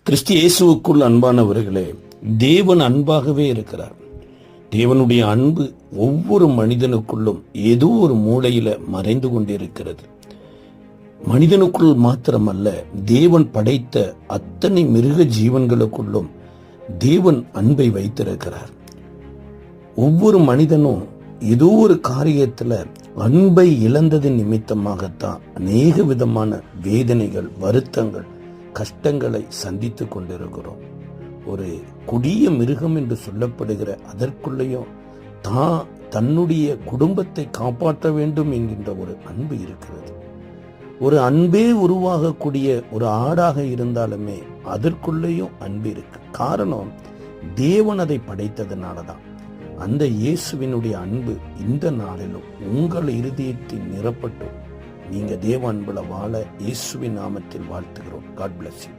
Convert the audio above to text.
கிறிஸ்து இயேசுவுக்குள் அன்பானவர்களே, தேவன் அன்பாகவே இருக்கிறார். தேவனுடைய அன்பு ஒவ்வொரு மனிதனுக்குள்ளும் ஏதோ ஒரு மூலையில மறைந்து கொண்டிருக்கிறது. மனிதனுக்குள் மாத்திரமல்ல, தேவன் படைத்த அத்தனை மிருக ஜீவன்களுக்குள்ளும் தேவன் அன்பை வைத்திருக்கிறார். ஒவ்வொரு மனிதனும் ஏதோ ஒரு காரியத்துல அன்பை இழந்ததின் நிமித்தமாகத்தான் அநேக விதமான வேதனைகள், வருத்தங்கள், கஷ்டங்களை சந்தித்து கொண்டிருக்கிறோம். ஒரு கொடிய மிருகம் என்று சொல்லப்படுகிற அதற்குள்ளேயும் தன்னுடைய குடும்பத்தை காப்பாற்ற வேண்டும் என்கின்ற ஒரு அன்பு இருக்கிறது. ஒரு அன்பே உருவாகக்கூடிய ஒரு ஆடாக இருந்தாலுமே அதற்குள்ளேயும் அன்பு இருக்கு. காரணம், தேவன் அதை படைத்ததுனாலதான். அந்த இயேசுவினுடைய அன்பு இந்த நாளிலும் உங்கள் இருதயத்தில் நிரப்பட்டும். நீங்க தேவ அன்புல வாழ இயேசுவின் நாமத்தில் வாழ்த்துகிறோம். God bless you.